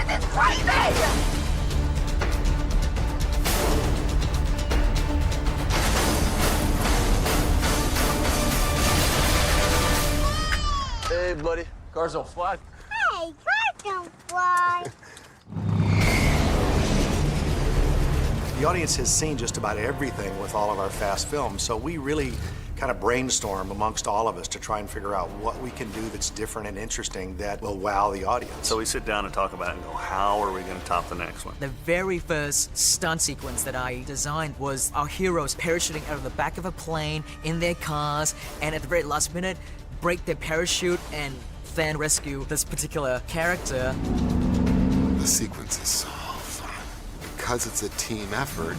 This is crazy! Hey, buddy. Cars don't fly. Hey, cars don't fly. The audience has seen just about everything with all of our fast films, so we really kind of brainstorm amongst all of us to try and figure out what we can do that's different and interesting that will wow the audience. So we sit down and talk about it and go, how are we going to top the next one? The very first stunt sequence that I designed was our heroes parachuting out of the back of a plane in their cars, and at the very last minute, break their parachute and fan rescue this particular character. The sequence is so fun. Because it's a team effort,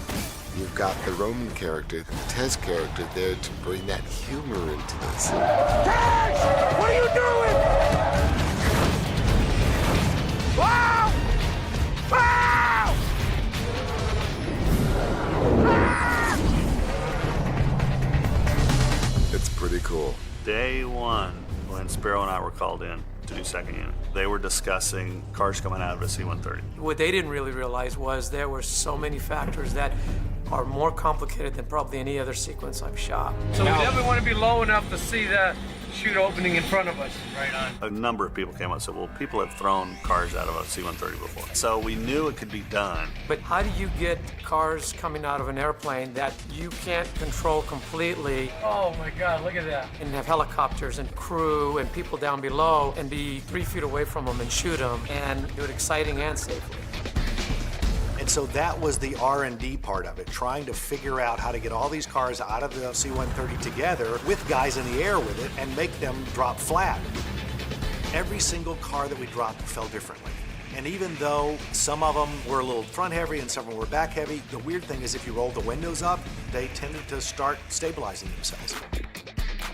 you've got the Roman character and the Tez character there to bring that humor into this. Tez! What are you doing? Wow! Wow! It's pretty cool. Day one, when Sparrow and I were called in to do second unit, they were discussing cars coming out of a C-130. What they didn't really realize was there were so many factors that are more complicated than probably any other sequence I've shot. So we definitely want to be low enough to see the chute opening in front of us. Right on. A number of people came up and said, well, people have thrown cars out of a C-130 before. So we knew it could be done. But how do you get cars coming out of an airplane that you can't control completely? Oh my God, look at that. And have helicopters and crew and people down below and be 3 feet away from them and shoot them and do it exciting and safely. And so that was the R&D part of it, trying to figure out how to get all these cars out of the C-130 together with guys in the air with it and make them drop flat. Every single car that we dropped fell differently. And even though some of them were a little front heavy and some of them were back heavy, the weird thing is if you rolled the windows up, they tended to start stabilizing themselves.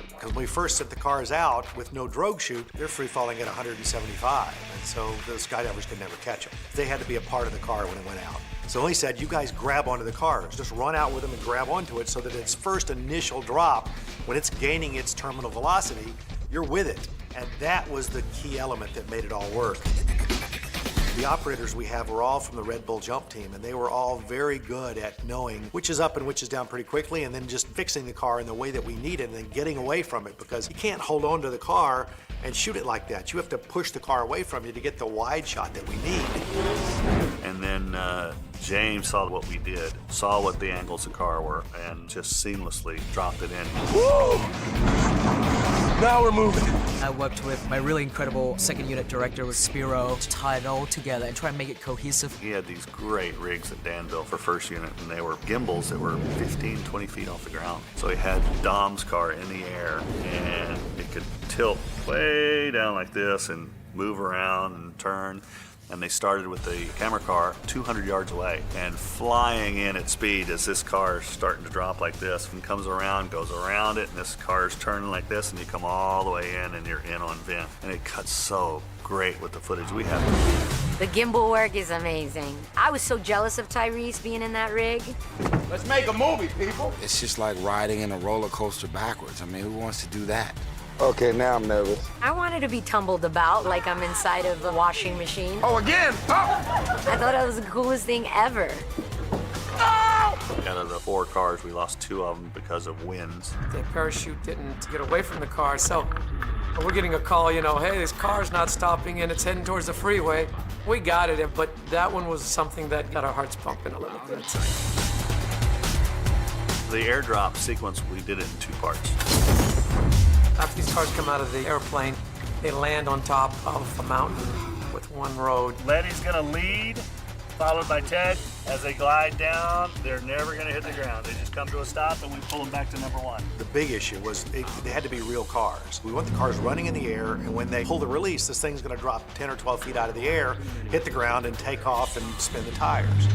Because when we first set the cars out with no drogue chute, they're free falling at 175. And so the skydivers could never catch them. They had to be a part of the car when it went out. So he said, you guys grab onto the cars. Just run out with them and grab onto it so that its first initial drop, when it's gaining its terminal velocity, you're with it. And that was the key element that made it all work. The operators we have were all from the Red Bull jump team, and they were all very good at knowing which is up and which is down pretty quickly, and then just fixing the car in the way that we need it and then getting away from it, because you can't hold on to the car and shoot it like that. You have to push the car away from you to get the wide shot that we need. And then James saw what we did, saw what the angles of the car were, and just seamlessly dropped it in. Woo! Now we're moving. I worked with my really incredible second unit director with Spiro to tie it all together and try and make it cohesive. He had these great rigs at Danville for first unit, and they were gimbals that were 15, 20 feet off the ground. So he had Dom's car in the air, and it could tilt way down like this and move around and turn. And they started with the camera car 200 yards away and flying in at speed as this car is starting to drop like this and comes around, goes around it, and this car is turning like this, and you come all the way in and you're in on vent. And it cuts so great with the footage we have. The gimbal work is amazing. I was so jealous of Tyrese being in that rig. Let's make a movie, people. It's just like riding in a roller coaster backwards. I mean, who wants to do that? Okay, now I'm nervous. I wanted to be tumbled about like I'm inside of a washing machine. Oh, again? Oh! I thought it was the coolest thing ever. Oh! Out of the 4 cars, we lost 2 of them because of winds. The parachute didn't get away from the car, so we're getting a call, you know, hey, this car's not stopping and it's heading towards the freeway. We got it, but that one was something that got our hearts pumping a little bit. The airdrop sequence, we did it in 2 parts. After these cars come out of the airplane, they land on top of a mountain with one road. Letty's gonna lead, followed by Ted. As they glide down, they're never gonna hit the ground. They just come to a stop and we pull them back to number 1. The big issue was they had to be real cars. We want the cars running in the air, and when they pull the release, this thing's gonna drop 10 or 12 feet out of the air, hit the ground, and take off and spin the tires.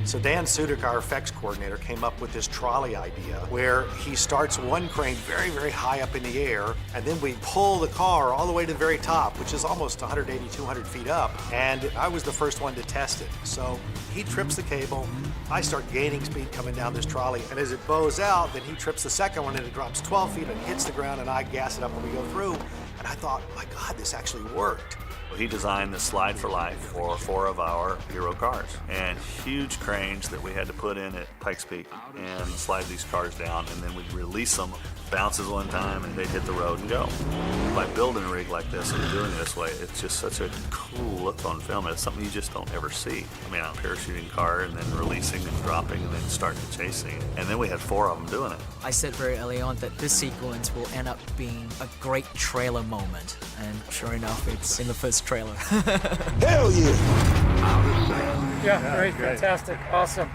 So Dan Sudik, our effects coordinator, came up with this trolley idea where he starts one crane very, very high up in the air, and then we pull the car all the way to the very top, which is almost 180, 200 feet up. And I was the first one to test it. So he trips the cable, I start gaining speed coming down this trolley, and as it bows out, then he trips the second one and it drops 12 feet and hits the ground, and I gas it up when we go through. And I thought, my God, this actually worked. He designed the Slide for Life for 4 of our Hero cars, and huge cranes that we had to put in at Pikes Peak and slide these cars down, and then we'd release them, bounces one time, and they'd hit the road and go. By building a rig like this and doing it this way, it's just such a cool look on film. It's something you just don't ever see. I mean, a parachuting car and then releasing and dropping and then starting chasing. And then we had 4 of them doing it. I said very early on that this sequence will end up being a great trailer moment, and sure enough, it's in the first trailer. Hell yeah! Yeah, great, fantastic, awesome.